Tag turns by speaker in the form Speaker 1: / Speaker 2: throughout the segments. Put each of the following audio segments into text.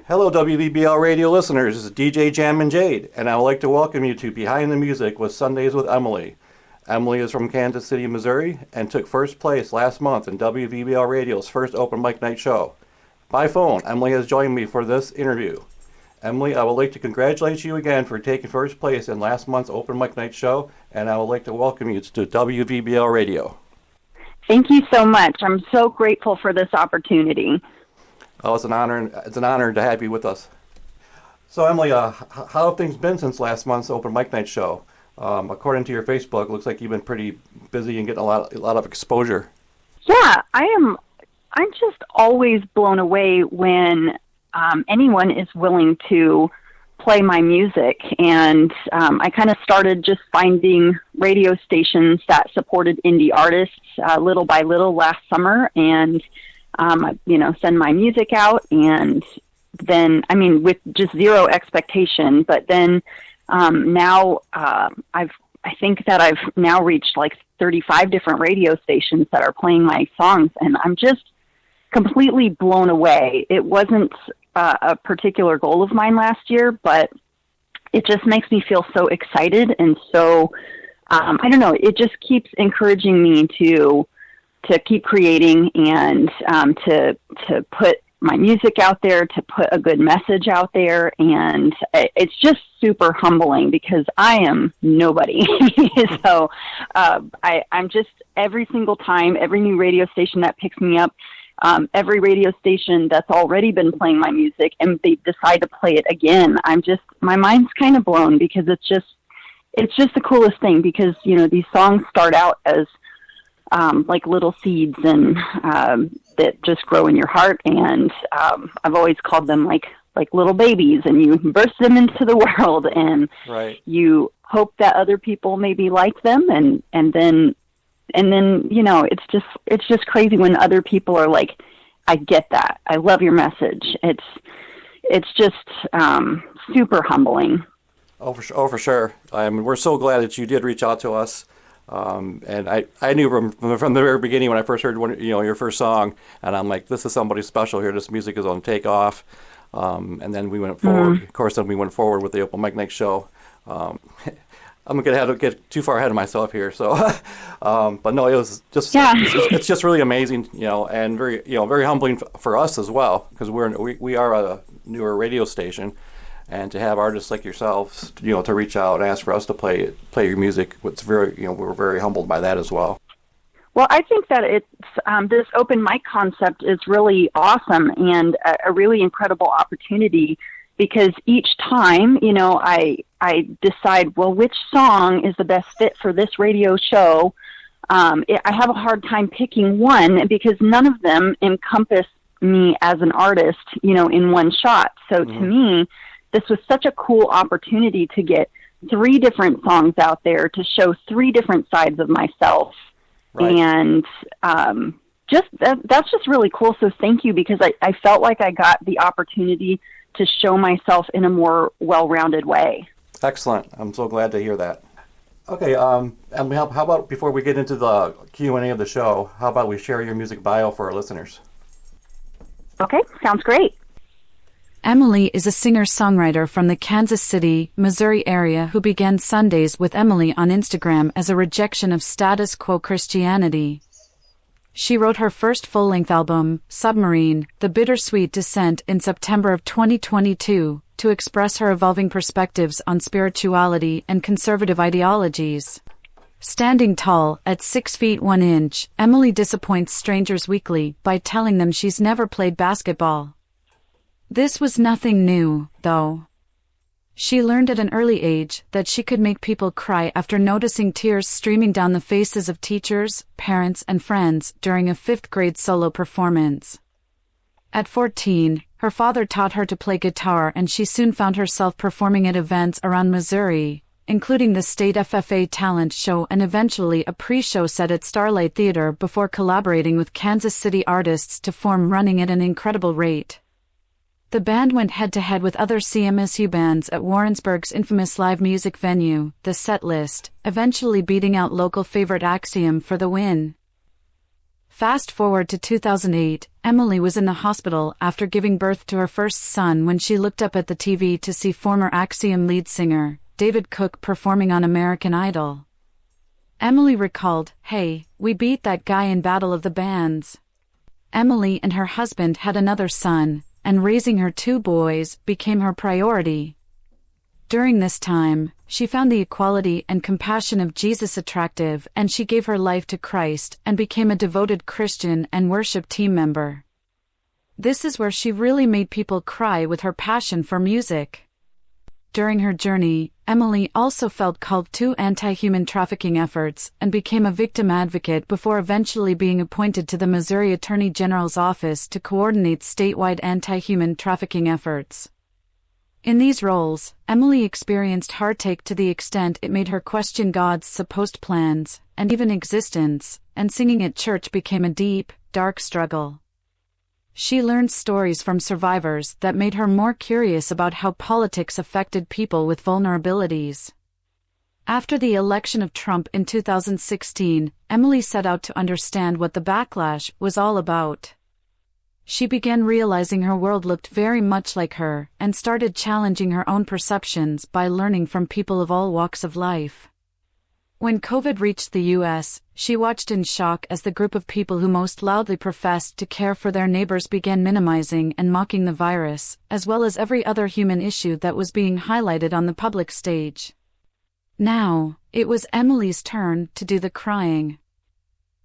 Speaker 1: Hello, WVBL Radio listeners. This is DJ Jammin Jade, and I would like to welcome you to Behind the Music with Sundays with Emily. Emily is from Kansas City, Missouri, and took first place last month in WVBL Radio's first open mic night show. By phone, Emily has joined me for this interview. Emily, I would like to congratulate you again for taking first place in last month's open mic night show, and I would like to welcome you to WVBL Radio.
Speaker 2: Thank you so much. I'm so grateful for this opportunity.
Speaker 1: Oh, it's an honor. It's an honor to have you with us. So, Emily, how have things been since last month's open mic night show? According to your Facebook, it looks like you've been pretty busy and getting a lot of exposure.
Speaker 2: Yeah, I'm just always blown away when anyone is willing to play my music, and I kind of started just finding radio stations that supported indie artists little by little last summer, and send my music out, and then, with just zero expectation. But then now I think that I've now reached like 35 different radio stations that are playing my songs, and I'm just completely blown away. It wasn't a particular goal of mine last year, but it just makes me feel so excited, and so I don't know, it just keeps encouraging me to keep creating and to put my music out there, to put a good message out there. And it's just super humbling because I am nobody. So I'm just, every single time, every new radio station that picks me up, every radio station that's already been playing my music and they decide to play it again, my mind's kind of blown, because it's just the coolest thing, because, these songs start out as like little seeds and that just grow in your heart, and I've always called them like little babies, and you burst them into the world, and
Speaker 1: right.
Speaker 2: You hope that other people maybe like them, and then it's just crazy when other people are like, I get that, I love your message. It's just super humbling.
Speaker 1: Oh, for sure. We're so glad that you did reach out to us. And I knew from the very beginning when I first heard your first song, and I'm like, this is somebody special here. This music is going to take off. And then we went forward. Of course, then we went forward with the open mic night show. I'm going to get too far ahead of myself here. So, but no, it was just, it's just really amazing, and very, very humbling for us as well, because we are a newer radio station. And to have artists like yourselves, to reach out and ask for us to play your music, it's very, we're very humbled by that as well.
Speaker 2: Well, I think that it's this open mic concept is really awesome and a really incredible opportunity, because each time, I decide, well, which song is the best fit for this radio show. I have a hard time picking one, because none of them encompass me as an artist, in one shot. So to me, this was such a cool opportunity to get 3 different songs out there, to show 3 different sides of myself. Right. And that's just really cool. So thank you, because I felt like I got the opportunity to show myself in a more well-rounded way.
Speaker 1: Excellent. I'm so glad to hear that. Okay, and how about, before we get into the Q&A of the show, how about we share your music bio for our listeners?
Speaker 2: Okay, sounds great.
Speaker 3: Emily is a singer-songwriter from the Kansas City, Missouri area who began Sundays with Emily on Instagram as a rejection of status quo Christianity. She wrote her first full-length album, Submarine: The Bittersweet Descent, in September of 2022, to express her evolving perspectives on spirituality and conservative ideologies. Standing tall, at 6 feet 1 inch, Emily disappoints strangers weekly by telling them she's never played basketball. This was nothing new, though. She learned at an early age that she could make people cry after noticing tears streaming down the faces of teachers, parents, and friends during a 5th grade solo performance. At 14, her father taught her to play guitar, and she soon found herself performing at events around Missouri, including the State FFA Talent Show and eventually a pre-show set at Starlight Theater, before collaborating with Kansas City artists to form Running at an incredible rate. The band went head-to-head with other CMSU bands at Warrensburg's infamous live music venue, The Set List, eventually beating out local favorite Axiom for the win. Fast forward to 2008, Emily was in the hospital after giving birth to her first son when she looked up at the TV to see former Axiom lead singer, David Cook, performing on American Idol. Emily recalled, "Hey, we beat that guy in Battle of the Bands." Emily and her husband had another son, and raising her 2 boys became her priority. During this time, she found the equality and compassion of Jesus attractive, and she gave her life to Christ and became a devoted Christian and worship team member. This is where she really made people cry with her passion for music. During her journey, Emily also felt called to anti-human trafficking efforts and became a victim advocate before eventually being appointed to the Missouri Attorney General's office to coordinate statewide anti-human trafficking efforts. In these roles, Emily experienced heartache to the extent it made her question God's supposed plans, and even existence, and singing at church became a deep, dark struggle. She learned stories from survivors that made her more curious about how politics affected people with vulnerabilities. After the election of Trump in 2016, Emily set out to understand what the backlash was all about. She began realizing her world looked very much like her, and started challenging her own perceptions by learning from people of all walks of life. When COVID reached the U.S., she watched in shock as the group of people who most loudly professed to care for their neighbors began minimizing and mocking the virus, as well as every other human issue that was being highlighted on the public stage. Now, it was Emily's turn to do the crying.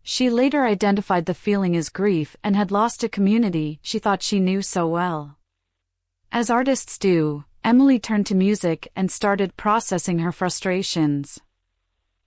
Speaker 3: She later identified the feeling as grief and had lost a community she thought she knew so well. As artists do, Emily turned to music and started processing her frustrations.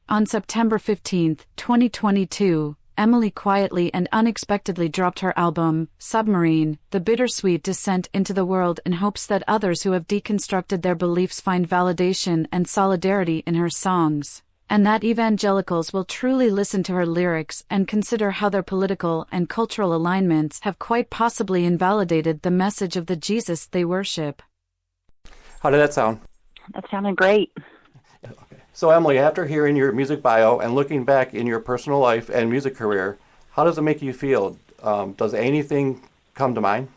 Speaker 3: On September 15, 2022, Emily quietly and unexpectedly dropped her album, Submarine, The Bittersweet Descent into the World, in hopes that others who have deconstructed their beliefs find validation and solidarity in her songs, and that evangelicals will truly listen to her lyrics and consider how their political and cultural alignments have quite possibly invalidated the message of the Jesus they worship.
Speaker 1: How did that sound?
Speaker 2: That sounded great.
Speaker 1: Okay. So Emily, after hearing your music bio and looking back in your personal life and music career, how does it make you feel? Does anything come to mind?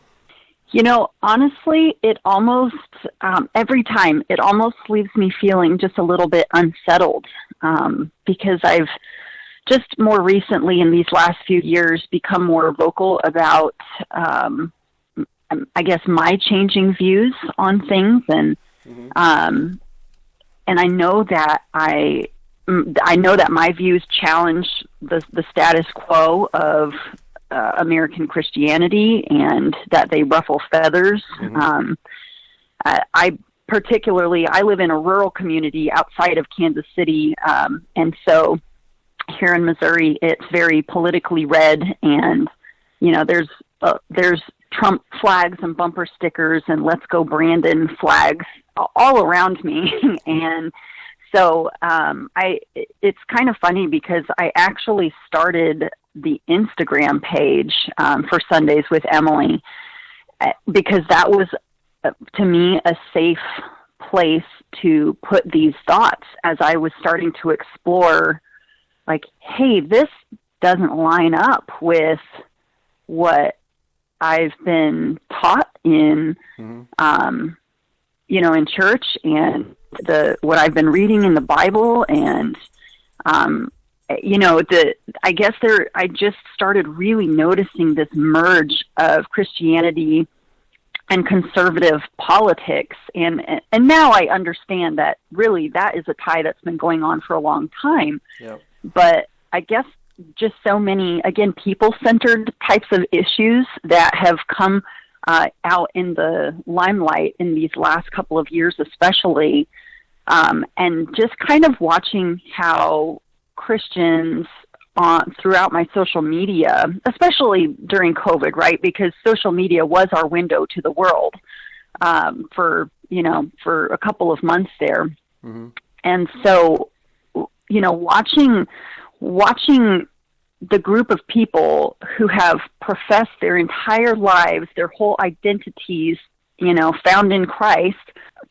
Speaker 2: You know, honestly, it almost, every time, it almost leaves me feeling just a little bit unsettled, because I've just more recently in these last few years become more vocal about, I guess, my changing views on things. And, and I know that I know that my views challenge the status quo of American Christianity, and that they ruffle feathers. I particularly, I live in a rural community outside of Kansas City, and so here in Missouri, it's very politically red, and you know, there's Trump flags and bumper stickers and "Let's Go Brandon" flags all around me, and so it's kind of funny because I actually started the Instagram page for Sundays with Emily, because that was, to me, a safe place to put these thoughts as I was starting to explore, like, hey, this doesn't line up with what I've been taught in, you know, in church, and what I've been reading in the Bible, and you know, I just started really noticing this merge of Christianity and conservative politics, and now I understand that really that is a tie that's been going on for a long time. Yep. But I guess just so many, again, people-centered types of issues that have come out in the limelight in these last couple of years, especially, and just kind of watching how Christians throughout my social media, especially during COVID, right? Because social media was our window to the world for a couple of months there. And so, you know, watching the group of people who have professed their entire lives, their whole identities, you know, found in Christ,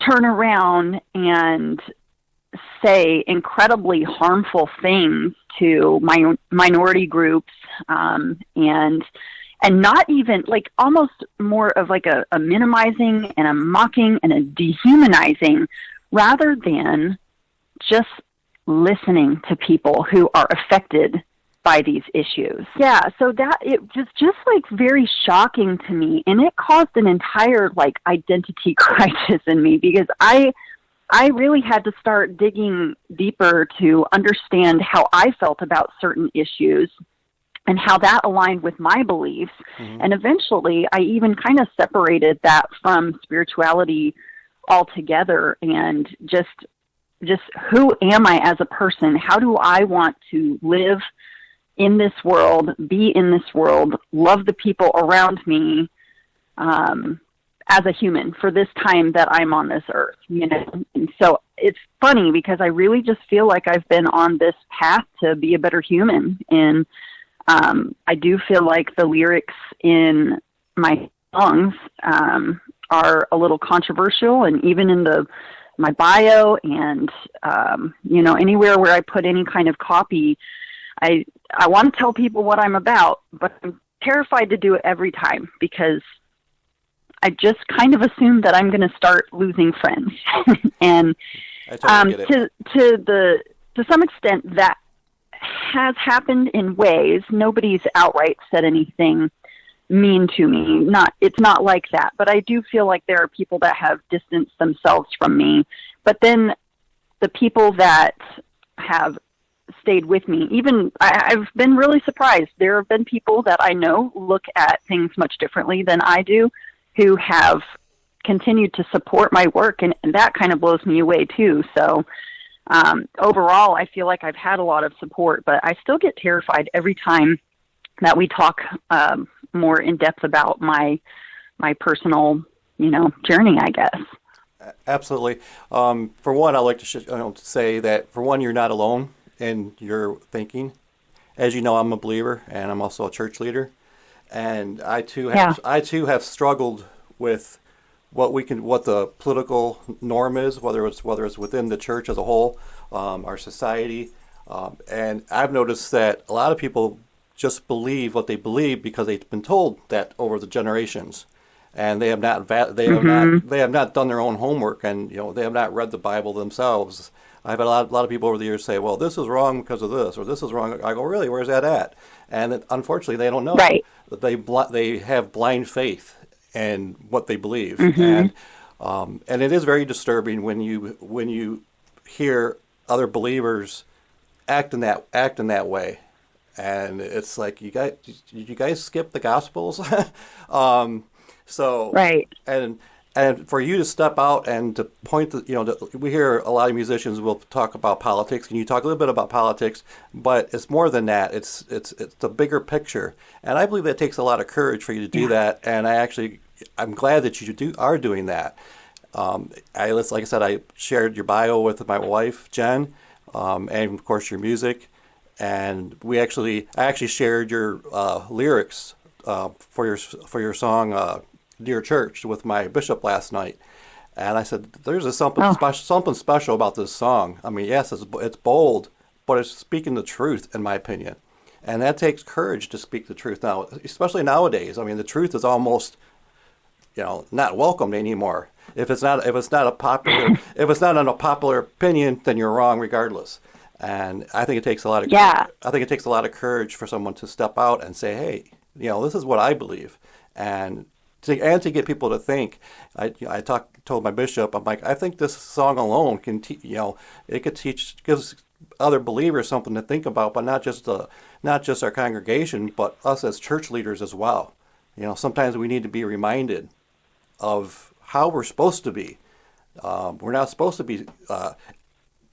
Speaker 2: turn around and say incredibly harmful things to minority groups, and not even like almost more of like a minimizing and a mocking and a dehumanizing rather than just listening to people who are affected by these issues. Yeah, so that it was just like very shocking to me, and it caused an entire like identity crisis in me because I really had to start digging deeper to understand how I felt about certain issues and how that aligned with my beliefs. Mm-hmm. And eventually I even kind of separated that from spirituality altogether and just who am I as a person? How do I want to live in this world, be in this world, love the people around me, as a human for this time that I'm on this earth, you know? And so it's funny because I really just feel like I've been on this path to be a better human. And, I do feel like the lyrics in my songs, are a little controversial, and even in my bio and, you know, anywhere where I put any kind of copy, I want to tell people what I'm about, but I'm terrified to do it every time because I just kind of assume that I'm going to start losing friends. And to some extent that has happened in ways. Nobody's outright said anything mean to me. It's not like that, but I do feel like there are people that have distanced themselves from me. But then the people that have stayed with me, even I've been really surprised. There have been people that I know look at things much differently than I do, who have continued to support my work, and that kind of blows me away too. So overall, I feel like I've had a lot of support, but I still get terrified every time that we talk more in depth about my personal, you know, journey, I guess.
Speaker 1: Absolutely. For one, I'd like to say that, for one, you're not alone in your thinking. As you know, I'm a believer, and I'm also a church leader. And I too have struggled with what the political norm is, whether it's within the church as a whole, our society, and I've noticed that a lot of people just believe what they believe because they've been told that over the generations, and they have not done their own homework, and you know, they have not read the Bible themselves. I've had a lot of people over the years say, "Well, this is wrong because of this," or "This is wrong." I go, "Really? Where's that at?" And unfortunately, they don't know.
Speaker 2: Right.
Speaker 1: They have blind faith in what they believe, and it is very disturbing when you hear other believers act in that way, and it's like, you guys skip the Gospels. So
Speaker 2: right.
Speaker 1: And for you to step out and to point, we hear a lot of musicians will talk about politics, and you talk a little bit about politics, but it's more than that. It's the bigger picture, and I believe that takes a lot of courage for you to do that. And I'm glad that you are doing that. Like I said, I shared your bio with my wife Jen, and of course your music, and I actually shared your lyrics for your song. Dear Church with my bishop last night, and I said, "There's something special about this song. I mean, yes, it's bold, but it's speaking the truth, in my opinion, and that takes courage to speak the truth now, especially nowadays. I mean, the truth is almost, not welcomed anymore. If it's not a popular opinion, then you're wrong regardless. And I think it takes a lot of I think it takes a lot of courage for someone to step out and say, hey, this is what I believe, and to get people to think. I told my bishop, I'm like, I think this song alone can gives other believers something to think about, but not just our congregation, but us as church leaders as well. Sometimes we need to be reminded of how we're supposed to be. We're not supposed to be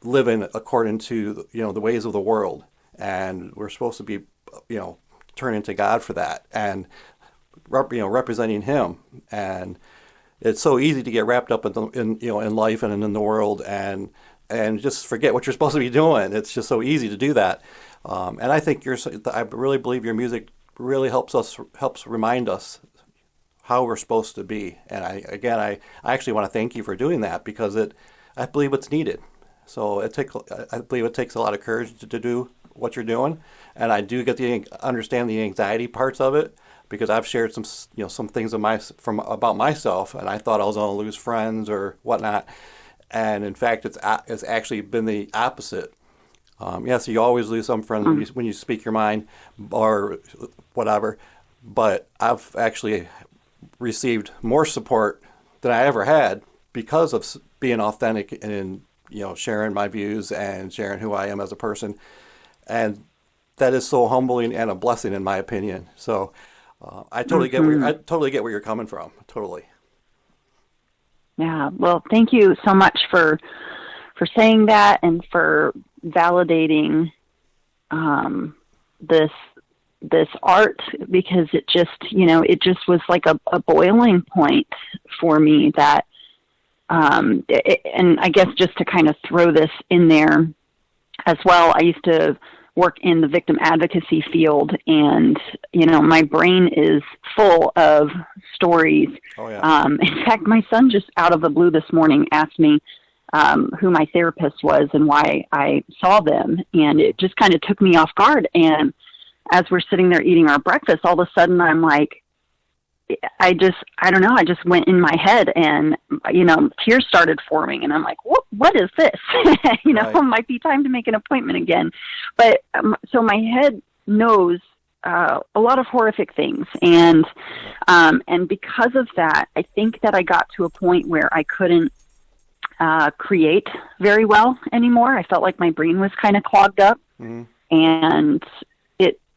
Speaker 1: living according to the ways of the world, and we're supposed to be turning to God for that, and representing Him. And it's so easy to get wrapped up in life and in the world, and just forget what you're supposed to be doing. It's just so easy to do that. And I think I really believe your music really helps remind us how we're supposed to be. And I actually want to thank you for doing that, because I believe it's needed. So I believe it takes a lot of courage to do what you're doing, and I do understand the anxiety parts of it, because I've shared some things about myself, and I thought I was going to lose friends or whatnot, and in fact it's actually been the opposite. Yes, you always lose some friends when you speak your mind or whatever, but I've actually received more support than I ever had because of being authentic and sharing my views and sharing who I am as a person, and that is so humbling and a blessing in my opinion. So I totally get where you're coming from. Totally.
Speaker 2: Yeah. Well, thank you so much for saying that and for validating this art, because it just was like a boiling point for me that and I guess just to kind of throw this in there as well, I used to work in the victim advocacy field, and my brain is full of stories.
Speaker 1: Oh, yeah.
Speaker 2: In fact, my son just out of the blue this morning asked me who my therapist was and why I saw them, and it just kind of took me off guard. And as we're sitting there eating our breakfast, all of a sudden I'm like, I don't know, I just went in my head, and tears started forming, and I'm like, what is this? Right. It might be time to make an appointment again. But so my head knows a lot of horrific things, and because of that, I think that I got to a point where I couldn't create very well anymore. I felt like my brain was kind of clogged up, and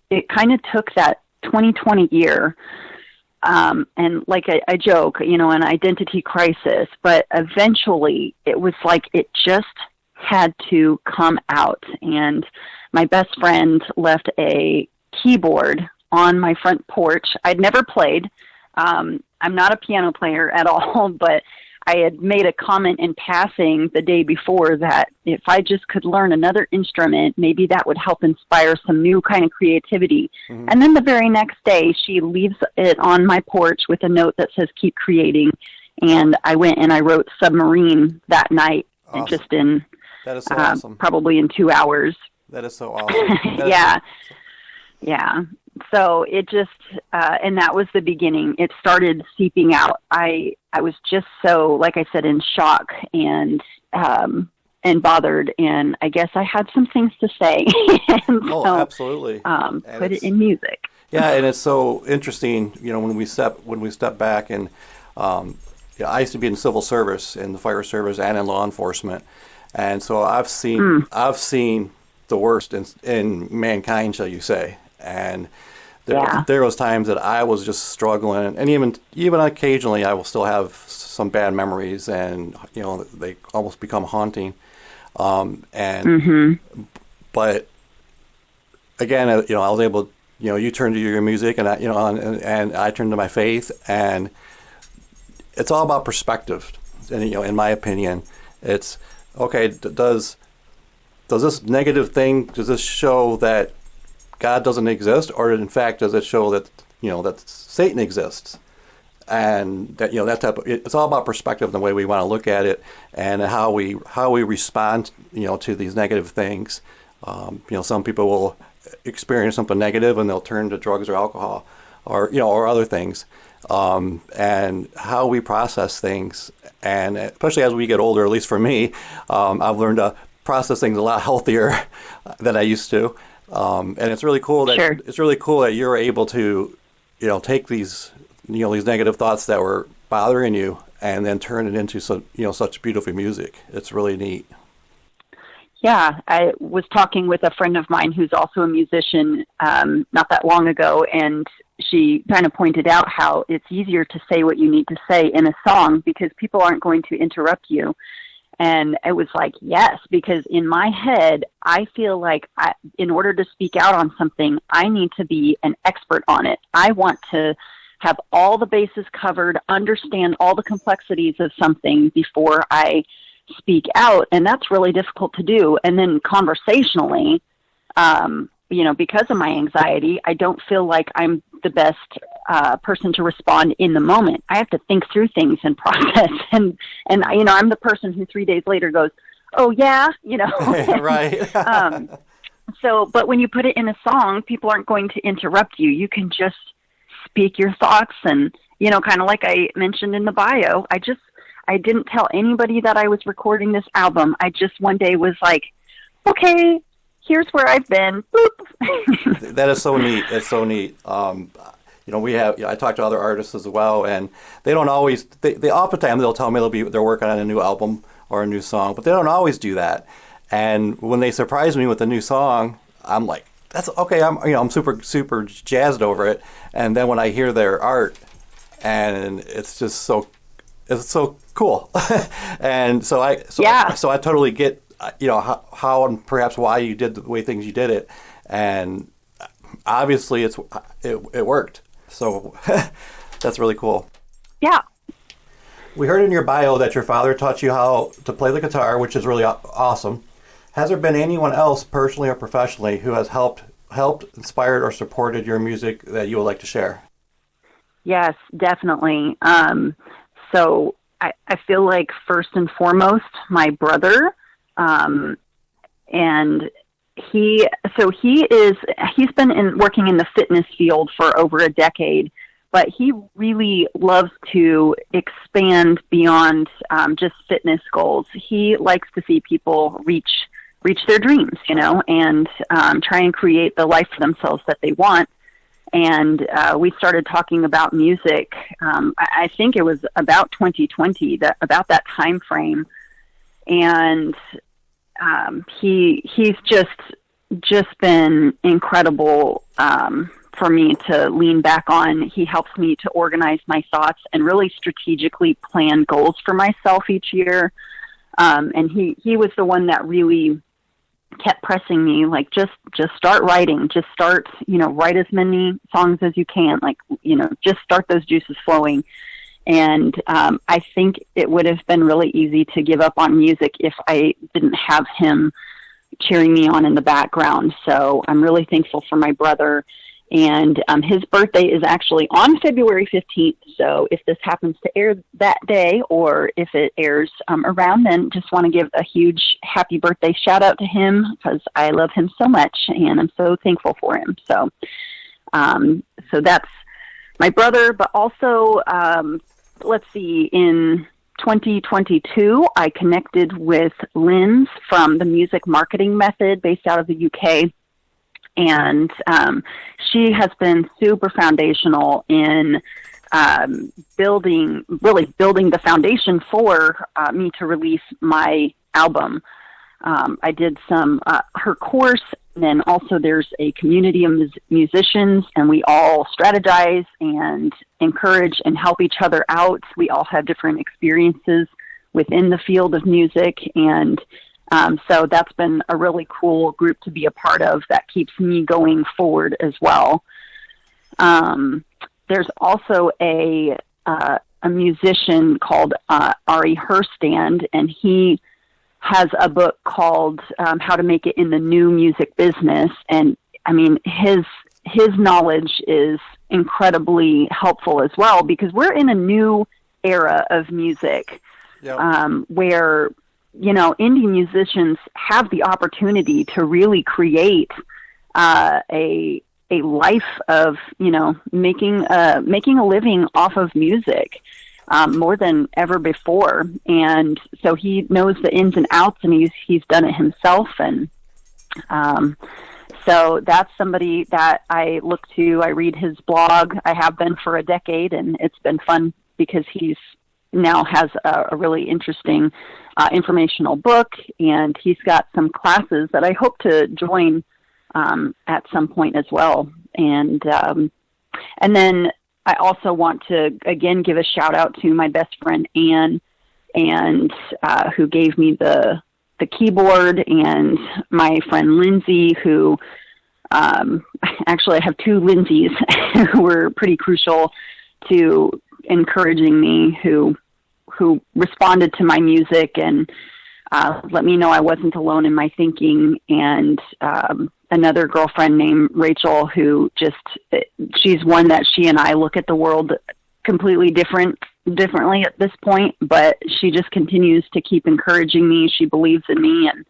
Speaker 2: it kind of took that 2020 year. And like I joke, an identity crisis, but eventually it was like it just had to come out. And my best friend left a keyboard on my front porch. I'd never played. I'm not a piano player at all, but I had made a comment in passing the day before that if I just could learn another instrument, maybe that would help inspire some new kind of creativity. And then the very next day, she leaves it on my porch with a note that says, "Keep creating." And I went and I wrote Submarine that night.
Speaker 1: Awesome.
Speaker 2: And just in,
Speaker 1: that is so awesome.
Speaker 2: Probably in 2 hours.
Speaker 1: That is so awesome.
Speaker 2: Yeah. Yeah. So it just, and that was the beginning. It started seeping out. I was just so, like I said, in shock and bothered. And I guess I had some things to say. And
Speaker 1: absolutely.
Speaker 2: Put it in music.
Speaker 1: Yeah. And it's so interesting, when we step back, and I used to be in civil service, in the fire service and in law enforcement. And so I've seen the worst in mankind, shall you say. And there was times that I was just struggling, and even occasionally I will still have some bad memories, and they almost become haunting. But again, I was able, you turned to your music, and and I turned to my faith, and it's all about perspective. And in my opinion, it's okay. Does this negative thing, does this show that God doesn't exist, or in fact does it show that that Satan exists? And that that type of, it's all about perspective and the way we want to look at it, and how we respond to these negative things. Some people will experience something negative and they'll turn to drugs or alcohol, or other things, and how we process things. And especially as we get older, at least for me, I've learned to process things a lot healthier than I used to. And it's really cool that you're able to, take these, these negative thoughts that were bothering you, and then turn it into such beautiful music. It's really neat.
Speaker 2: Yeah, I was talking with a friend of mine who's also a musician not that long ago, and she kind of pointed out how it's easier to say what you need to say in a song because people aren't going to interrupt you. And it was like, yes, because in my head, I feel like in order to speak out on something, I need to be an expert on it. I want to have all the bases covered, understand all the complexities of something before I speak out. And that's really difficult to do. And then conversationally, because of my anxiety, I don't feel like I'm the best person to respond in the moment. I have to think through things and process. And I'm the person who 3 days later goes, oh yeah,
Speaker 1: Right.
Speaker 2: But when you put it in a song, people aren't going to interrupt you. You can just speak your thoughts, and kind of like I mentioned in the bio, I didn't tell anybody that I was recording this album. I just one day was like, okay, here's where I've been. Boop.
Speaker 1: That is so neat. It's so neat. I talk to other artists as well, and they don't always. They oftentimes they'll tell me they're working on a new album or a new song, but they don't always do that. And when they surprise me with a new song, I'm like, that's okay. I'm super super jazzed over it. And then when I hear their art, and it's just so cool. And so I totally get how and perhaps why you did the way things you did it, and obviously it worked. So that's really cool.
Speaker 2: Yeah.
Speaker 1: We heard in your bio that your father taught you how to play the guitar, which is really awesome. Has there been anyone else, personally or professionally, who has helped, inspired, or supported your music that you would like to share?
Speaker 2: Yes, definitely. So I feel like first and foremost, my brother, and he's been working in the fitness field for over a decade, but he really loves to expand beyond just fitness goals. He likes to see people reach their dreams, and try and create the life for themselves that they want. And we started talking about music. I think it was about 2020, about that time frame. And he's just been incredible for me to lean back on. He helps me to organize my thoughts and really strategically plan goals for myself each year. And he was the one that really kept pressing me, like, just start writing, just start, write as many songs as you can, like, just start those juices flowing. And I think it would have been really easy to give up on music if I didn't have him cheering me on in the background. So I'm really thankful for my brother. And his birthday is actually on February 15th. So if this happens to air that day, or if it airs around then, just want to give a huge happy birthday shout out to him, because I love him so much and I'm so thankful for him. So, so that's my brother. But also, let's see, in 2022, I connected with Linz from the Music Marketing Method based out of the UK. And she has been super foundational in building the foundation for me to release my album. I did some her course, and then also there's a community of musicians, and we all strategize and encourage and help each other out. We all have different experiences within the field of music, and so that's been a really cool group to be a part of that keeps me going forward as well. There's also a musician called Ari Herstand, and he has a book called How to Make It in the New Music Business. And I mean, his knowledge is incredibly helpful as well, because we're in a new era of music. Yep. Where indie musicians have the opportunity to really create a life of, making a living off of music more than ever before. And so he knows the ins and outs, and he's done it himself. And so that's somebody that I look to. I read his blog. I have been for a decade, and it's been fun because he's now has a really interesting informational book, and he's got some classes that I hope to join at some point as well. And then I also want to again give a shout out to my best friend Anne, and who gave me the keyboard, and my friend Lindsay, who actually I have two Lindsays who were pretty crucial to encouraging me, who responded to my music and let me know I wasn't alone in my thinking. And another girlfriend named Rachel, who she's one that she and I look at the world completely different differently at this point, but she just continues to keep encouraging me. She believes in me, and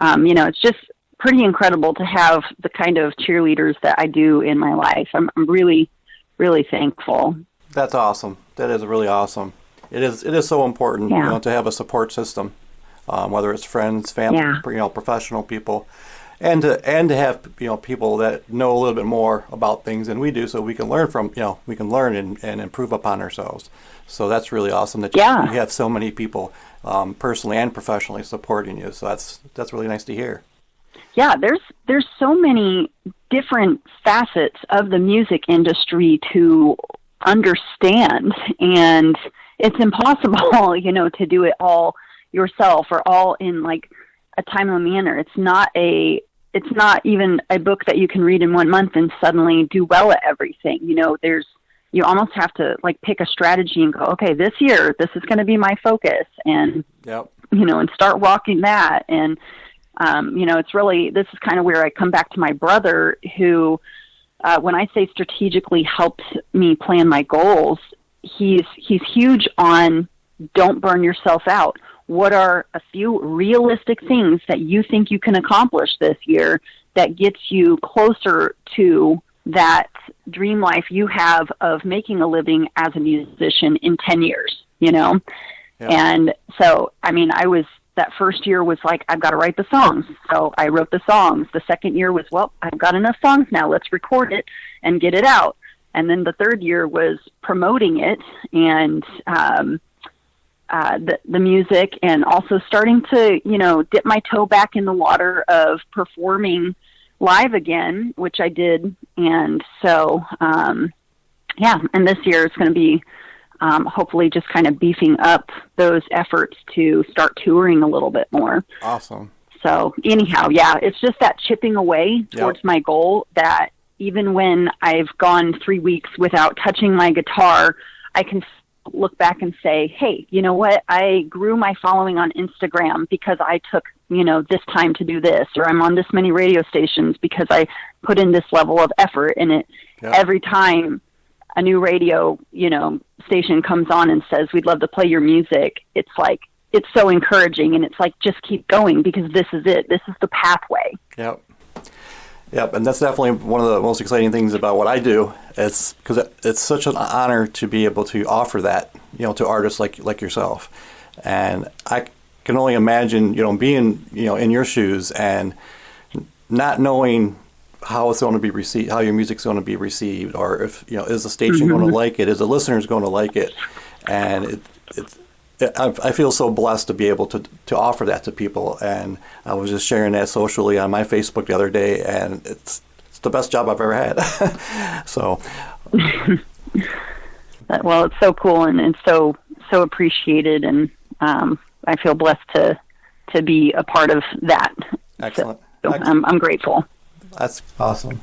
Speaker 2: it's just pretty incredible to have the kind of cheerleaders that I do in my life. I'm really, really thankful.
Speaker 1: That's awesome. That is really awesome. It is so important, to have a support system, whether it's friends, family, professional people, and to have people that know a little bit more about things than we do, so we can learn from and improve upon ourselves. So that's really awesome that you have so many people, personally and professionally, supporting you. So that's really nice to hear.
Speaker 2: Yeah, there's so many different facets of the music industry to understand, and it's impossible, to do it all yourself or all in like a timely manner. It's not even a book that you can read in 1 month and suddenly do well at everything. You almost have to like pick a strategy and go, okay, this year, this is going to be my focus, and, and start rocking that. And, it's really, this is kind of where I come back to my brother who, when I say strategically helps me plan my goals, he's huge on don't burn yourself out. What are a few realistic things that you think you can accomplish this year that gets you closer to that dream life you have of making a living as a musician in 10 years, And so, that first year was like, I've got to write the songs. So I wrote the songs. The second year was, well, I've got enough songs now. Let's record it and get it out. And then the third year was promoting it and the music, and also starting to, dip my toe back in the water of performing live again, which I did. And so, and this year it's going to be hopefully just kind of beefing up those efforts to start touring a little bit more.
Speaker 1: Awesome.
Speaker 2: So anyhow, it's just that chipping away towards my goal, that even when I've gone 3 weeks without touching my guitar, I can look back and say, hey, you know what? I grew my following on Instagram because I took, this time to do this, or I'm on this many radio stations because I put in this level of effort in it. Every time a new radio, station comes on and says, we'd love to play your music, it's like, it's so encouraging, and it's like, just keep going, because this is it. This is the pathway.
Speaker 1: Yep, and that's definitely one of the most exciting things about what I do. It's because it's such an honor to be able to offer that, to artists like yourself. And I can only imagine, being, in your shoes and not knowing how it's going to be received, how your music's going to be received, or if, is the station going to like it, is the listeners going to like it? And I feel so blessed to be able to offer that to people. And I was just sharing that socially on my Facebook the other day, and it's the best job I've ever had. So,
Speaker 2: well, it's so cool, and it's so appreciated, and I feel blessed to be a part of that.
Speaker 1: Excellent.
Speaker 2: So I'm grateful.
Speaker 1: That's awesome.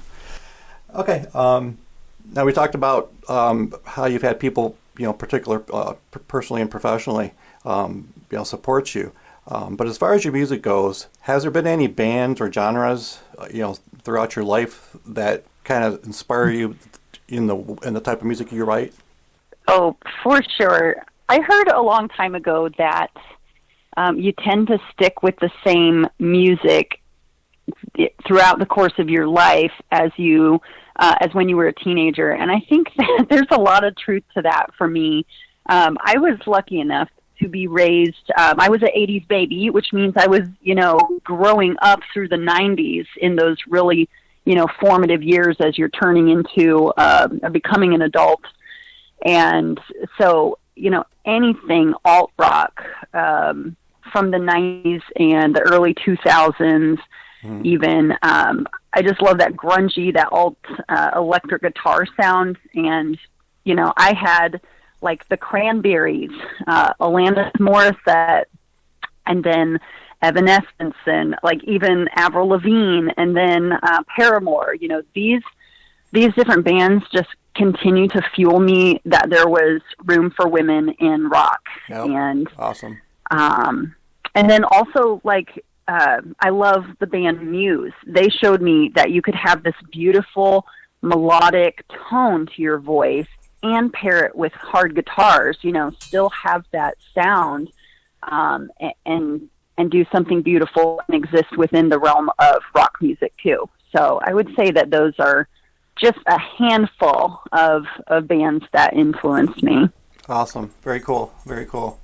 Speaker 1: Okay. Now we talked about how you've had people, personally and professionally, support you. But as far as your music goes, has there been any bands or genres, throughout your life that kind of inspire you in the type of music you write?
Speaker 2: Oh, for sure. I heard a long time ago that you tend to stick with the same music throughout the course of your life as when you were a teenager. And I think that there's a lot of truth to that for me. I was lucky enough to be raised, I was an 80s baby, which means I was, growing up through the 90s in those really, formative years as you're turning into becoming an adult. And so, anything alt rock from the 90s and the early 2000s, even, I just love that grungy, that alt electric guitar sound. And, I had like the Cranberries, Alanis Morissette, and then Evanescence, and like even Avril Lavigne, and then Paramore. These different bands just continue to fuel me that there was room for women in rock.
Speaker 1: Yep.
Speaker 2: And
Speaker 1: awesome.
Speaker 2: And then also like I love the band Muse. They showed me that you could have this beautiful melodic tone to your voice and pair it with hard guitars, still have that sound, and do something beautiful and exist within the realm of rock music too. So I would say that those are just a handful of bands that influenced me.
Speaker 1: Awesome. Very cool. Very cool.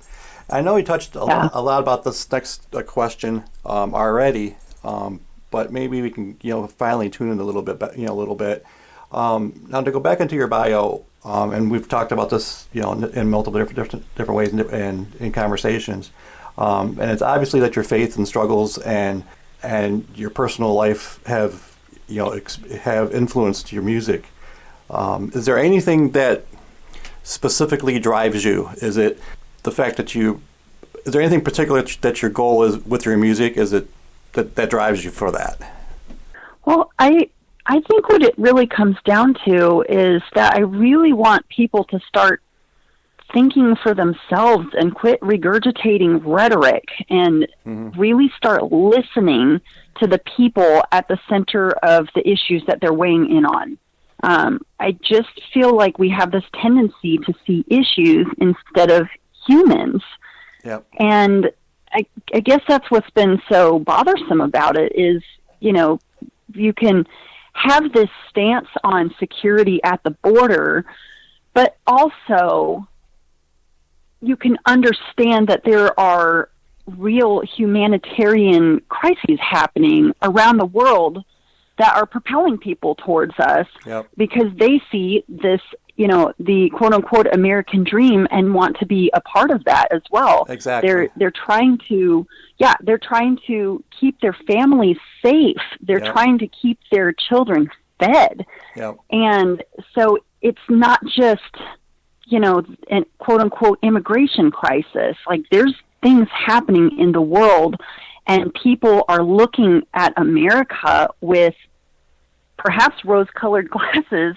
Speaker 1: I know we touched a lot about this next question already, but maybe we can, finally tune in a little bit. Now to go back into your bio, and we've talked about this, in multiple different ways in conversations. And it's obviously that your faith and struggles and your personal life have influenced your music. Is there anything that specifically drives you? Is it the fact that is there anything particular that your goal is with your music? Is it that drives you for that?
Speaker 2: Well, I think what it really comes down to is that I really want people to start thinking for themselves and quit regurgitating rhetoric and really start listening to the people at the center of the issues that they're weighing in on. I just feel like we have this tendency to see issues instead of humans.
Speaker 1: Yep.
Speaker 2: And I guess that's what's been so bothersome about it is, you can have this stance on security at the border, but also you can understand that there are real humanitarian crises happening around the world that are propelling people towards us because they see this, the quote unquote American dream and want to be a part of that as well.
Speaker 1: Exactly.
Speaker 2: They're trying to keep their families safe. They're trying to keep their children fed.
Speaker 1: Yep.
Speaker 2: And so it's not just, an quote unquote immigration crisis. Like there's things happening in the world and people are looking at America with perhaps rose-colored glasses,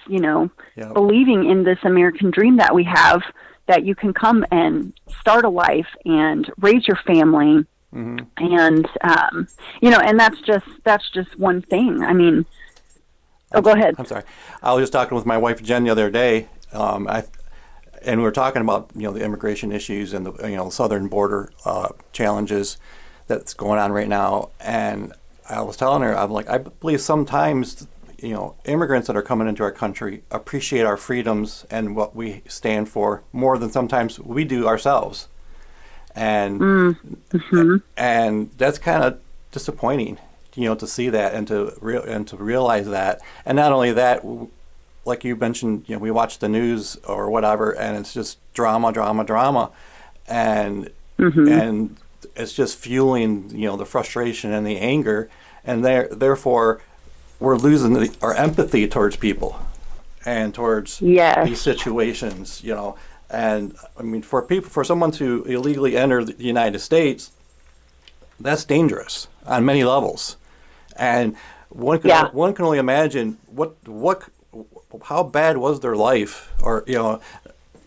Speaker 2: believing in this American dream that we have, that you can come and start a life and raise your family. And, and that's just one thing. I mean, go ahead.
Speaker 1: I'm sorry. I was just talking with my wife, Jen, the other day, and we were talking about, the immigration issues and the, southern border challenges that's going on right now. And I was telling her, I'm like, I believe sometimes, immigrants that are coming into our country appreciate our freedoms and what we stand for more than sometimes we do ourselves. And and that's kind of disappointing, to see that and to realize that. And not only that, like you mentioned, we watch the news or whatever, and it's just drama, and and it's just fueling, the frustration and the anger, and therefore we're losing our empathy towards people and towards these situations, And I mean, for someone to illegally enter the United States, that's dangerous on many levels, and one can only imagine how bad was their life, or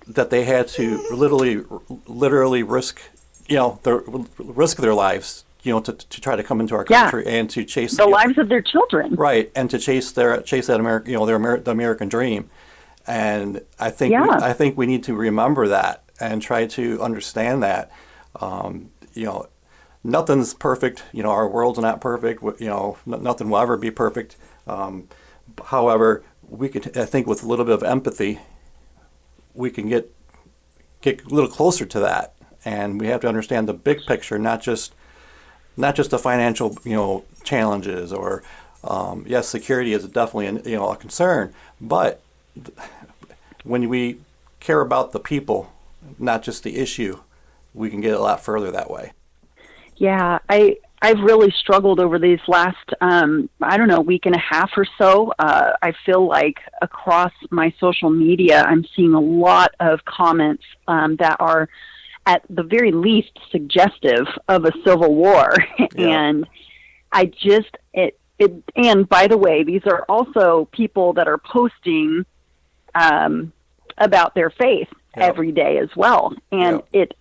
Speaker 1: that they had to literally risk their lives, to try to come into our country and to chase
Speaker 2: the lives of their children,
Speaker 1: right, and to chase that American, the American dream. And I think we need to remember that and try to understand that. Nothing's perfect. Our world's not perfect. Nothing will ever be perfect. However, I think with a little bit of empathy, we can get a little closer to that. And we have to understand the big picture, not just the financial, challenges, or yes, security is definitely a concern, but when we care about the people, not just the issue, we can get a lot further that way.
Speaker 2: Yeah, I've really struggled over these last, week and a half or so. I feel like across my social media, I'm seeing a lot of comments that are at the very least suggestive of a civil war. And and by the way, these are also people that are posting about their faith every day as well. And it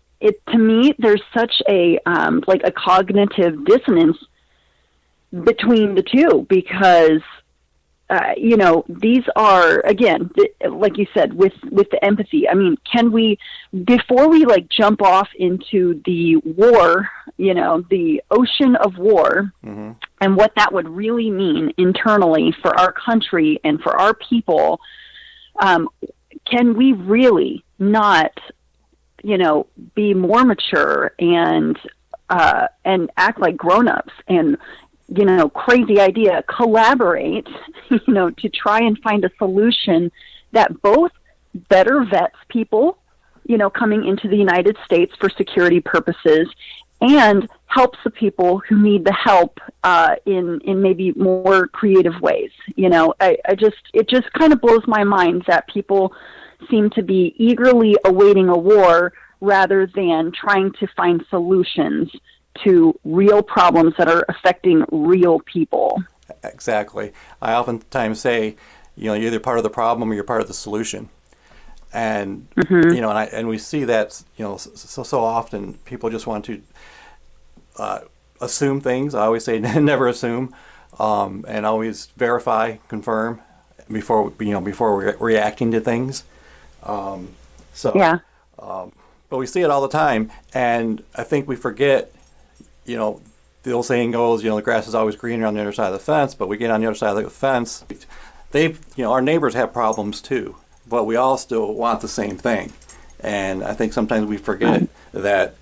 Speaker 2: to me, there's such a a cognitive dissonance between the two, because these are, again, like you said, with the empathy. I mean, can we, before we like jump off into the war, the ocean of war, mm-hmm. and what that would really mean internally for our country and for our people, can we really not, be more mature and act like grown-ups and, crazy idea, collaborate, to try and find a solution that both better vets people, coming into the United States for security purposes and helps the people who need the help in maybe more creative ways. It just kind of blows my mind that people seem to be eagerly awaiting a war rather than trying to find solutions to real problems that are affecting real people.
Speaker 1: Exactly. I oftentimes say, you're either part of the problem or you're part of the solution. And,
Speaker 2: mm-hmm.
Speaker 1: And we see that, so often people just want to assume things. I always say never assume, and always verify, confirm before we're reacting to things.
Speaker 2: Yeah.
Speaker 1: But we see it all the time, and I think we forget, the old saying goes, the grass is always greener on the other side of the fence, but we get on the other side of the fence, our neighbors have problems too, but we all still want the same thing. And I think sometimes we forget that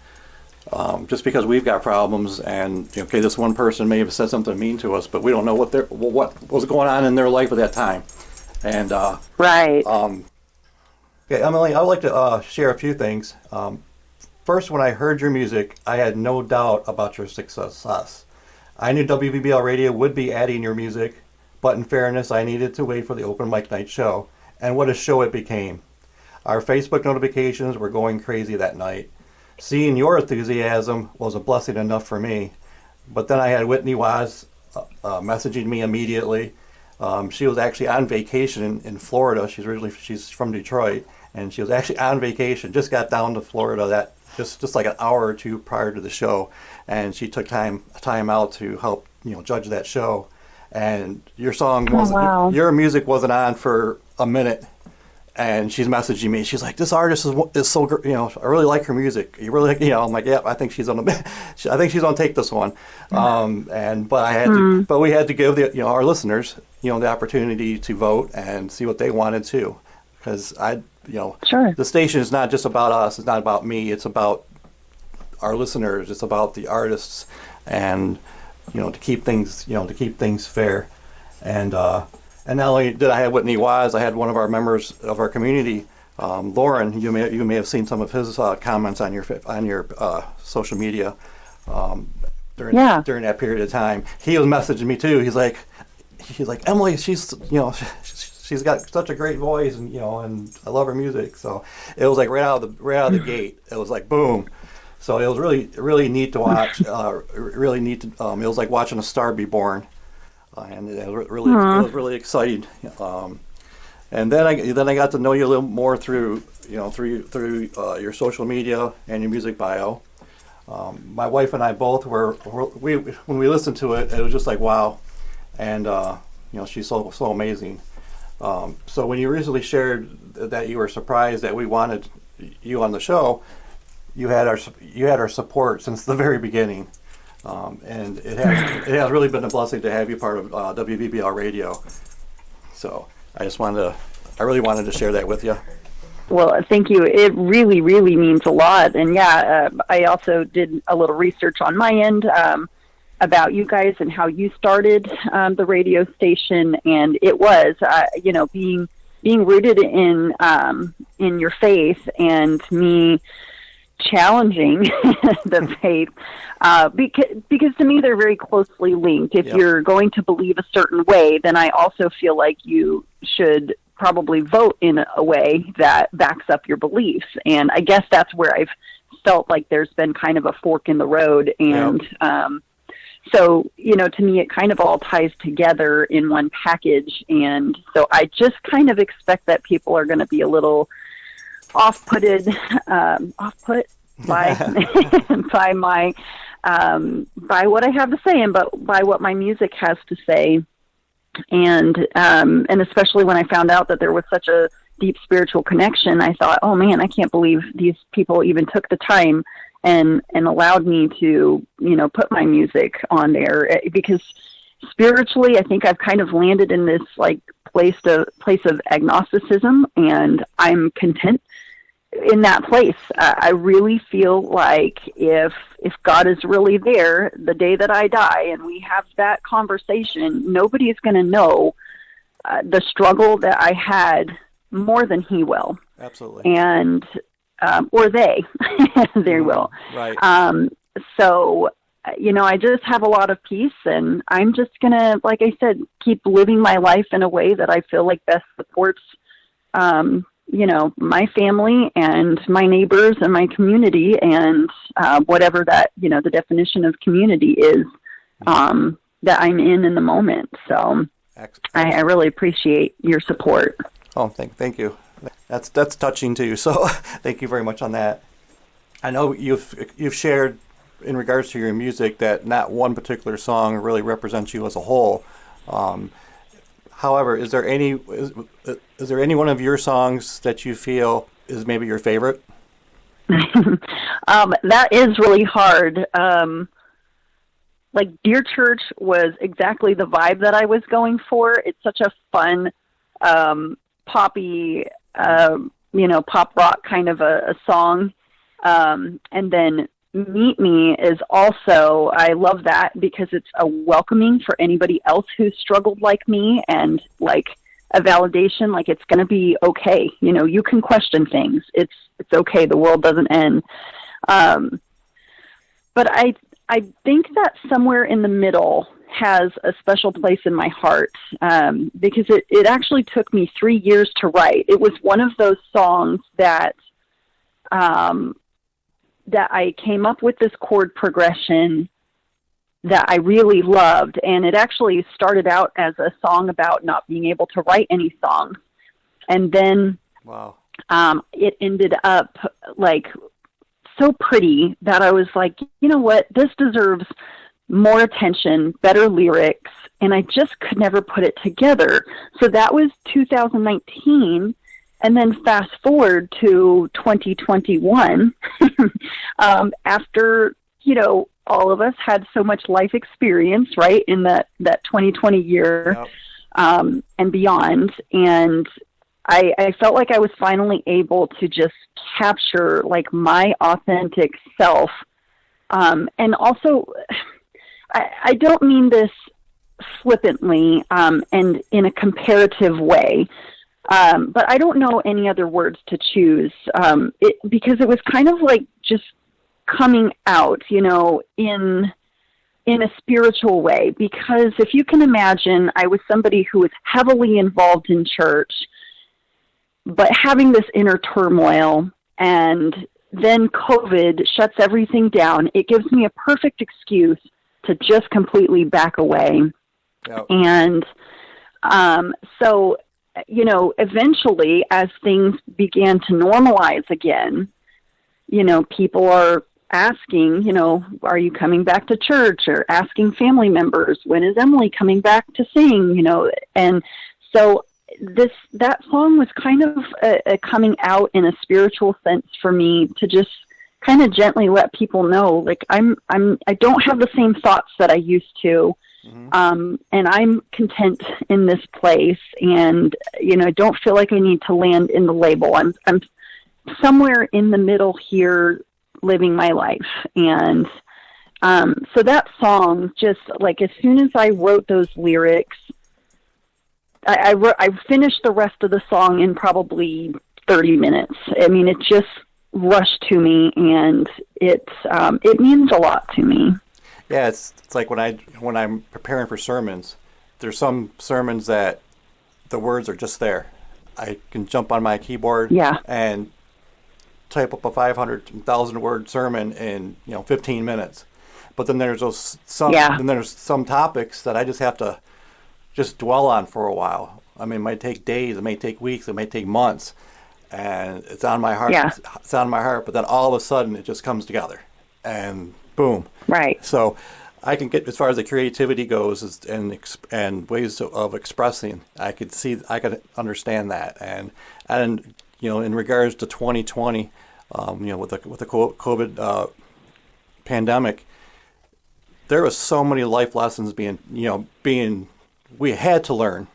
Speaker 1: just because we've got problems and, this one person may have said something mean to us, but we don't know what was going on in their life at that time. And,
Speaker 2: right.
Speaker 1: Okay, Emily, I would like to share a few things. First, when I heard your music, I had no doubt about your success. I knew WVBL Radio would be adding your music, but in fairness, I needed to wait for the open mic night show, and what a show it became. Our Facebook notifications were going crazy that night. Seeing your enthusiasm was a blessing enough for me, but then I had Whitney Waz messaging me immediately. She was actually on vacation in Florida. She's from Detroit, and she was actually on vacation. Just got down to Florida just like an hour or two prior to the show, and she took time out to help judge that show. And your song your music wasn't on for a minute, and she's messaging me. She's like, "This artist is so I really like her music. You really I'm like, yeah, I think she's on to take this one." But we had to give our listeners the opportunity to vote and see what they wanted too, because
Speaker 2: sure.
Speaker 1: The station is not just about us. It's not about me. It's about our listeners. It's about the artists, and to keep things fair. And not only did I have Whitney Waz, I had one of our members of our community, Lauren. You may have seen some of his comments on your social media during that period of time. He was messaging me too. He's like, Emily, she's got such a great voice, and I love her music. So it was like right out of the gate. It was like boom. So it was really neat to watch. Really neat. It was like watching a star be born, and it was really exciting. And then I got to know you a little more through your social media and your music bio. My wife and I both when we listened to it, it was just like wow, and she's so amazing. So when you recently shared that you were surprised that we wanted you on the show, you had our support since the very beginning, and it has really been a blessing to have you part of WVBL Radio. So I really wanted to share that with you.
Speaker 2: Well, thank you. It really, really means a lot. And I also did a little research on my end about you guys and how you started the radio station, and it was, being rooted in your faith and me challenging the faith, because to me they're very closely linked. If you're going to believe a certain way, then I also feel like you should probably vote in a way that backs up your beliefs. And I guess that's where I've felt like there's been kind of a fork in the road. And so, to me, it kind of all ties together in one package. And so I just kind of expect that people are going to be a little off-put by by what I have to say and by what my music has to say. And especially when I found out that there was such a deep spiritual connection, I thought, oh man, I can't believe these people even took the time and allowed me to, put my music on there, because spiritually, I think I've kind of landed in this like place of agnosticism, and I'm content in that place. I really feel like if God is really there the day that I die and we have that conversation, nobody is going to know the struggle that I had more than he will.
Speaker 1: Absolutely.
Speaker 2: And or they will.
Speaker 1: Right.
Speaker 2: So I just have a lot of peace, and I'm just gonna, like I said, keep living my life in a way that I feel like best supports my family and my neighbors and my community, and whatever that, the definition of community is that I'm in the moment. So I really appreciate your support.
Speaker 1: Oh, thank you. That's touching too. So thank you very much on that. I know you've shared in regards to your music that not one particular song really represents you as a whole. However, is there any one of your songs that you feel is maybe your favorite?
Speaker 2: That is really hard. Like Dear Church was exactly the vibe that I was going for. It's such a fun, poppy, pop rock kind of a song. And then Meet Me is also, I love that because it's a welcoming for anybody else who's struggled like me, and like a validation, like it's going to be okay. You can question things. It's okay. The world doesn't end. But I think that somewhere in the middle has a special place in my heart, because it actually took me 3 years to write. It was one of those songs that I came up with this chord progression that I really loved. And it actually started out as a song about not being able to write any songs. And then
Speaker 1: wow.
Speaker 2: It ended up like so pretty that I was like, you know what, this deserves more attention, better lyrics. And I just could never put it together. So that was 2019. And then fast forward to 2021, after, all of us had so much life experience, right, in that 2020 year, yep. And beyond. And I felt like I was finally able to just capture, like, my authentic self. And also, I don't mean this flippantly and in a comparative way. But I don't know any other words to choose, because it was kind of like just coming out, in a spiritual way. Because if you can imagine, I was somebody who was heavily involved in church, but having this inner turmoil, and then COVID shuts everything down. It gives me a perfect excuse to just completely back away. Yep. And so, eventually, as things began to normalize again, people are asking, are you coming back to church, or asking family members, when is Emily coming back to sing, and so that song was kind of a coming out in a spiritual sense for me, to just kind of gently let people know, like, I don't have the same thoughts that I used to. Mm-hmm. And I'm content in this place, and I don't feel like I need to land in the label. I'm somewhere in the middle here, living my life. And so that song, just like, as soon as I wrote those lyrics, I finished the rest of the song in probably 30 minutes. I mean, it just rushed to me, and it means a lot to me.
Speaker 1: Yeah, it's like when I'm preparing for sermons, there's some sermons that the words are just there. I can jump on my keyboard and type up a 500,000 word sermon in 15 minutes. But then there's some topics that I just have to just dwell on for a while. I mean, it might take days, it may take weeks, it may take months, and it's on my heart. Yeah. It's on my heart, but then all of a sudden it just comes together, and boom.
Speaker 2: Right.
Speaker 1: So I can get, as far as the creativity goes and ways of expressing, I could understand that. And in regards to 2020, with the COVID pandemic, there was so many life lessons we had to learn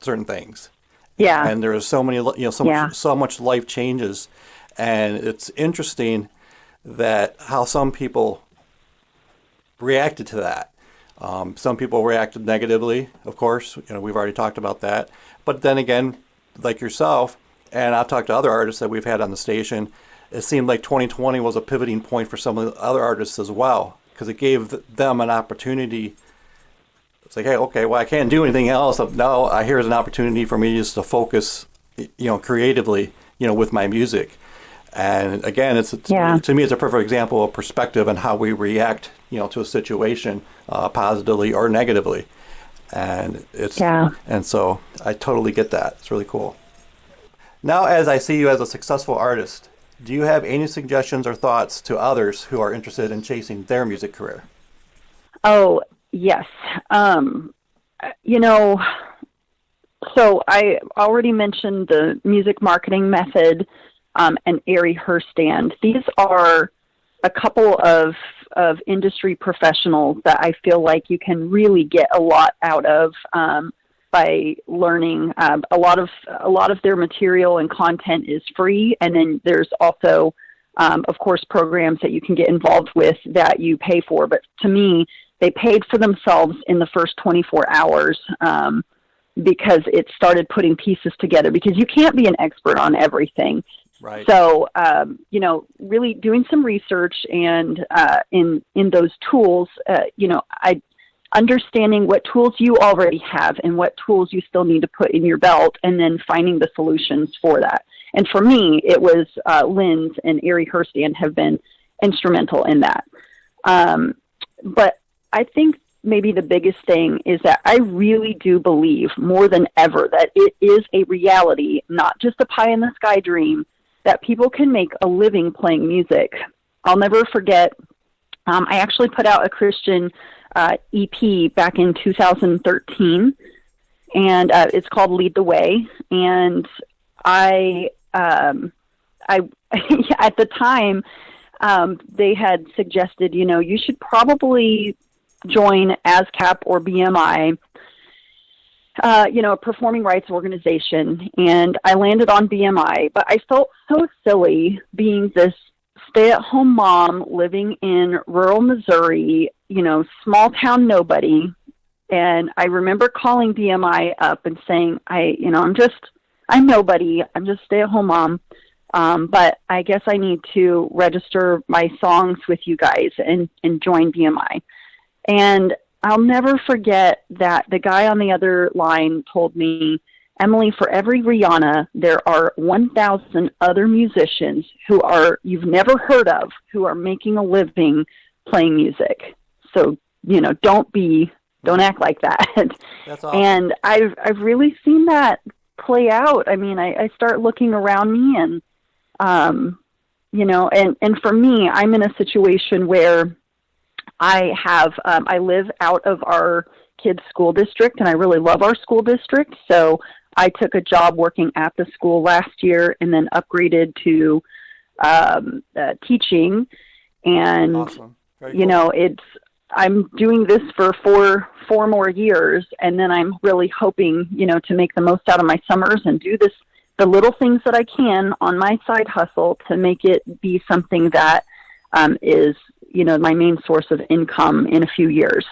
Speaker 1: certain things.
Speaker 2: Yeah.
Speaker 1: And there was so many, so much life changes. And it's interesting that how some people reacted to that. Some people reacted negatively, of course. We've already talked about that. But then again, like yourself, and I've talked to other artists that we've had on the station, it seemed like 2020 was a pivoting point for some of the other artists as well, because it gave them an opportunity. It's like, hey, okay, well, I can't do anything else. Now here's an opportunity for me just to focus, creatively, with my music. And again, to me, it's a perfect example of perspective and how we react, to a situation, positively or negatively. And and so I totally get that. It's really cool. Now, as I see you as a successful artist, do you have any suggestions or thoughts to others who are interested in chasing their music career?
Speaker 2: Oh, yes. So I already mentioned the music marketing method and Airy Herstand. These are a couple of industry professionals that I feel like you can really get a lot out of by learning. A lot of their material and content is free, and then there's also, of course, programs that you can get involved with that you pay for. But to me, they paid for themselves in the first 24 hours because it started putting pieces together, because you can't be an expert on everything.
Speaker 1: Right.
Speaker 2: So, really doing some research and in those tools, understanding what tools you already have and what tools you still need to put in your belt, and then finding the solutions for that. And for me, it was Lynn's and Airy Herstand have been instrumental in that. But I think maybe the biggest thing is that I really do believe more than ever that it is a reality, not just a pie in the sky dream, that people can make a living playing music. I'll never forget, I actually put out a Christian EP back in 2013, and it's called Lead the Way. And I at the time, they had suggested, you should probably join ASCAP or BMI, a performing rights organization. And I landed on BMI, but I felt so silly being this stay-at-home mom living in rural Missouri, small town nobody. And I remember calling BMI up and saying, I'm nobody. I'm just stay-at-home mom. But I guess I need to register my songs with you guys and join BMI. And I'll never forget that the guy on the other line told me, Emily, for every Rihanna, there are 1,000 other musicians you've never heard of, who are making a living playing music. So, don't act like that.
Speaker 1: That's awesome.
Speaker 2: And I've really seen that play out. I mean, I start looking around me and, and for me, I'm in a situation where I live out of our kids' school district, and I really love our school district. So I took a job working at the school last year and then upgraded to teaching. And,
Speaker 1: awesome. Very cool.
Speaker 2: I'm doing this for four more years, and then I'm really hoping, to make the most out of my summers and do the little things that I can on my side hustle to make it be something that is, my main source of income in a few years.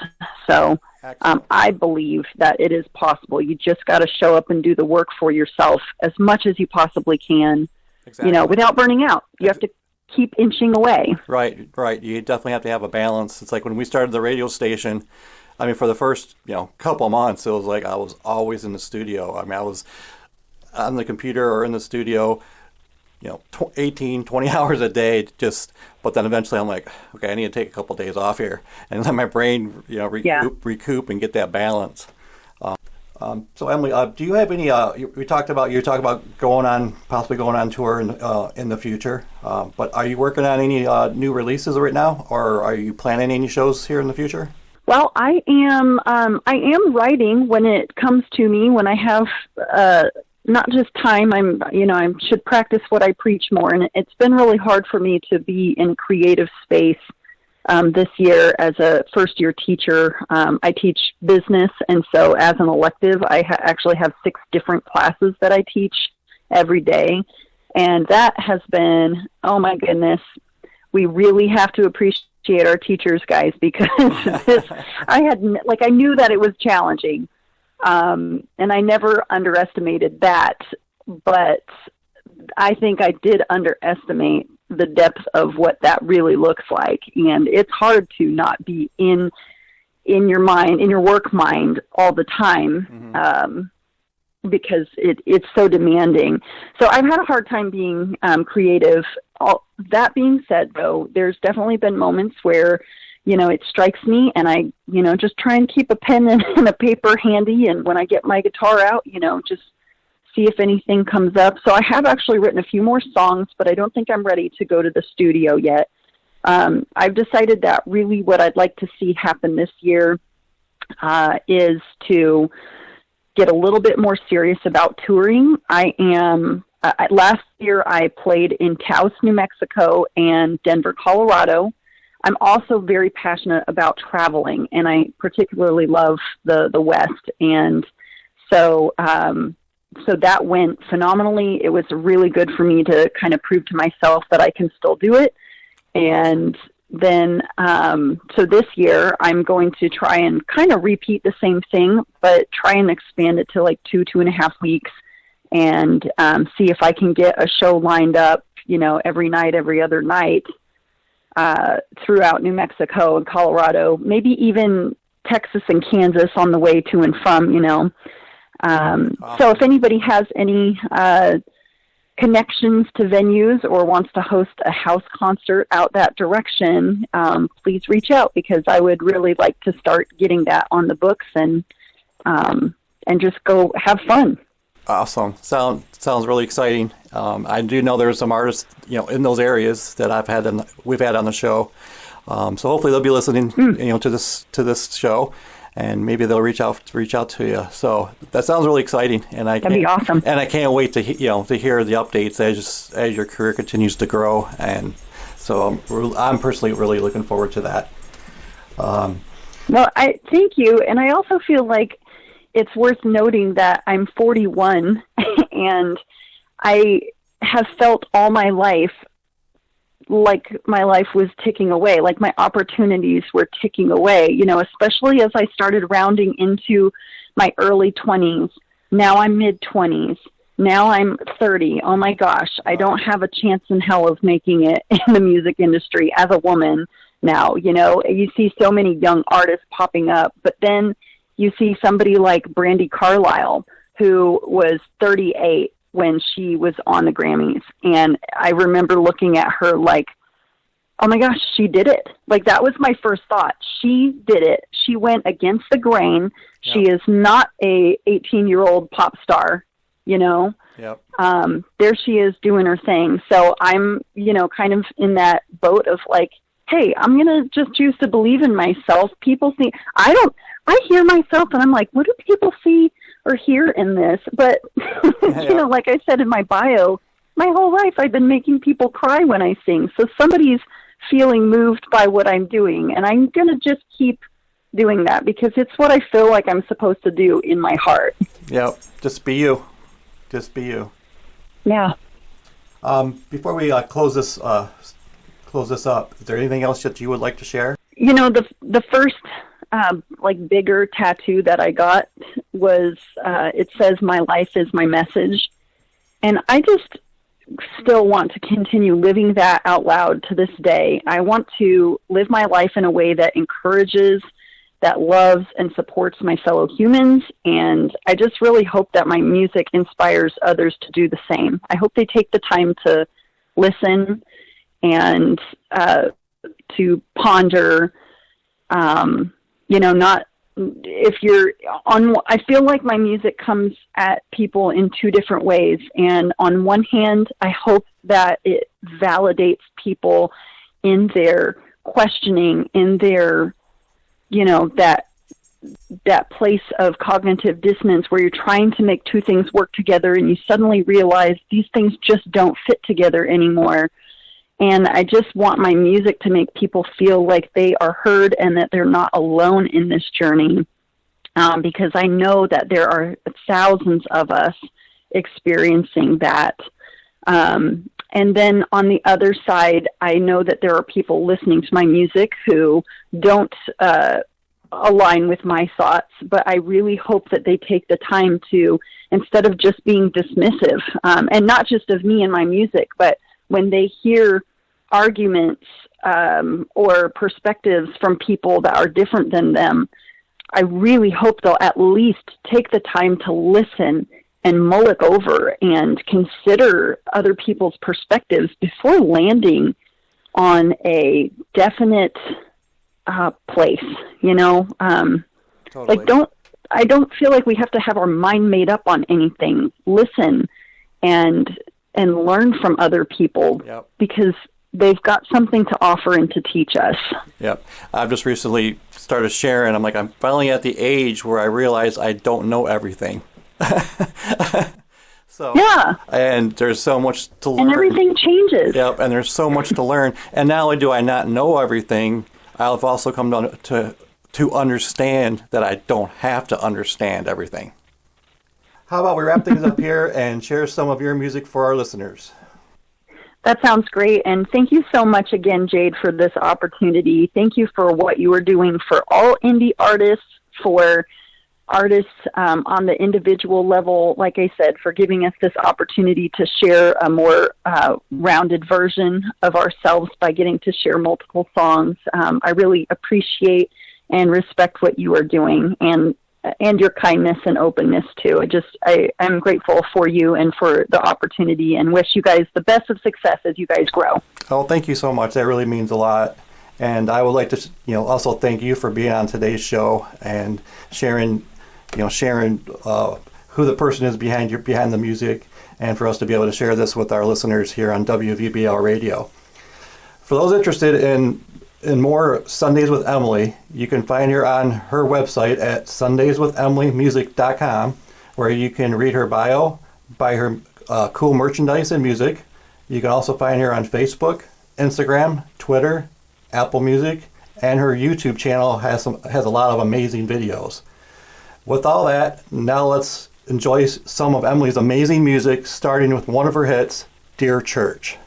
Speaker 2: So I believe that it is possible. You just got to show up and do the work for yourself as much as you possibly can,
Speaker 1: exactly.
Speaker 2: Without burning out. You have to keep inching away.
Speaker 1: Right. You definitely have to have a balance. It's like when we started the radio station, I mean, for the first, couple of months, it was like I was always in the studio. I mean, I was on the computer or in the studio, 18, 20 hours a day, but then eventually I'm like, okay, I need to take a couple of days off here and let my brain, recoup and get that balance. So Emily, do you have any, you talked about possibly going on tour in the future, but are you working on any new releases right now, or are you planning any shows here in the future?
Speaker 2: Well, I am writing when it comes to me, when I have, not just time. I should practice what I preach more. And it's been really hard for me to be in a creative space, this year as a first year teacher. I teach business. And so as an elective, I actually have 6 different classes that I teach every day. And that has been, oh my goodness, we really have to appreciate our teachers, guys, because I knew that it was challenging. And I never underestimated that, but I think I did underestimate the depth of what that really looks like. And it's hard to not be in your mind, in your work mind all the time, because it's so demanding. So I've had a hard time being creative. That being said, though, there's definitely been moments where, it strikes me, and I, just try and keep a pen and a paper handy. And when I get my guitar out, just see if anything comes up. So I have actually written a few more songs, but I don't think I'm ready to go to the studio yet. I've decided that really what I'd like to see happen this year is to get a little bit more serious about touring. Last year I played in Taos, New Mexico and Denver, Colorado. I'm also very passionate about traveling, and I particularly love the West. And so that went phenomenally. It was really good for me to kind of prove to myself that I can still do it. And then, so this year I'm going to try and kind of repeat the same thing, but try and expand it to like 2.5 weeks, and see if I can get a show lined up, every night, every other night, throughout New Mexico and Colorado, maybe even Texas and Kansas on the way to and from, So if anybody has any connections to venues or wants to host a house concert out that direction, please reach out, because I would really like to start getting that on the books and just go have fun.
Speaker 1: Awesome. Sounds really exciting. I do know there's some artists, in those areas that we've had on the show. So hopefully they'll be listening, to this show, and maybe they'll reach out to you. So that sounds really exciting, and that'd be awesome. And I can't wait to hear the updates as your career continues to grow. And so I'm personally really looking forward to that.
Speaker 2: Well, I thank you, and I also feel like it's worth noting that I'm 41, and I have felt all my life like my life was ticking away, like my opportunities were ticking away, especially as I started rounding into my early 20s. Now I'm mid-20s. Now I'm 30. Oh my gosh, I don't have a chance in hell of making it in the music industry as a woman now. You see so many young artists popping up, but then you see somebody like Brandi Carlile, who was 38 when she was on the Grammys. And I remember looking at her like, oh my gosh, she did it. Like, that was my first thought. She did it. She went against the grain. Yep. She is not a 18-year-old pop star,
Speaker 1: Yep.
Speaker 2: There she is doing her thing. So I'm, kind of in that boat of like, hey, I'm going to just choose to believe in myself. People see, I hear myself and I'm like, what do people see or hear in this? But, like I said in my bio, my whole life I've been making people cry when I sing. So somebody's feeling moved by what I'm doing. And I'm going to just keep doing that because it's what I feel like I'm supposed to do in my heart.
Speaker 1: Yep. Just be you. Just be you.
Speaker 2: Yeah.
Speaker 1: Before we close this up, is there anything else that you would like to share?
Speaker 2: The first bigger tattoo that I got was it says "My life is my message," and I just still want to continue living that out loud to this day. I want to live my life in a way that encourages, that loves and supports my fellow humans, and I just really hope that my music inspires others to do the same. I hope they take the time to listen and to ponder, not if you're on, I feel like my music comes at people in two different ways. And on one hand, I hope that it validates people in their questioning, in their, that place of cognitive dissonance where you're trying to make two things work together and you suddenly realize these things just don't fit together anymore. And I just want my music to make people feel like they are heard and that they're not alone in this journey, because I know that there are thousands of us experiencing that. And then on the other side, I know that there are people listening to my music who don't align with my thoughts, but I really hope that they take the time to, instead of just being dismissive, and not just of me and my music, but when they hear arguments or perspectives from people that are different than them, I really hope they'll at least take the time to listen and mull it over and consider other people's perspectives before landing on a definite place,
Speaker 1: Totally.
Speaker 2: I don't feel like we have to have our mind made up on anything. Listen and learn from other people.
Speaker 1: Yep.
Speaker 2: Because they've got something to offer and to teach us.
Speaker 1: Yep. I've just recently started sharing. I'm finally at the age where I realize I don't know everything. So
Speaker 2: yeah.
Speaker 1: And there's so much to learn.
Speaker 2: And everything changes.
Speaker 1: Yep. And there's so much to learn. And not only do I not know everything, I've also come to understand that I don't have to understand everything. How about we wrap things up here and share some of your music for our listeners?
Speaker 2: That sounds great. And thank you so much again, Jade, for this opportunity. Thank you for what you are doing for all indie artists, for artists on the individual level, like I said, for giving us this opportunity to share a more rounded version of ourselves by getting to share multiple songs. I really appreciate and respect what you are doing and your kindness and openness too. I'm grateful for you and for the opportunity and wish you guys the best of success as you guys grow.
Speaker 1: Oh, thank you so much. That really means a lot. And I would like to, also thank you for being on today's show and sharing who the person is behind the music, and for us to be able to share this with our listeners here on WVBL Radio. For those interested in more Sundays with Emily, you can find her on her website at sundayswithemilymusic.com, where you can read her bio, buy her cool merchandise and music. You can also find her on Facebook, Instagram, Twitter, Apple Music, and her YouTube channel has a lot of amazing videos. With all that, now let's enjoy some of Emily's amazing music, starting with one of her hits, Dear Church.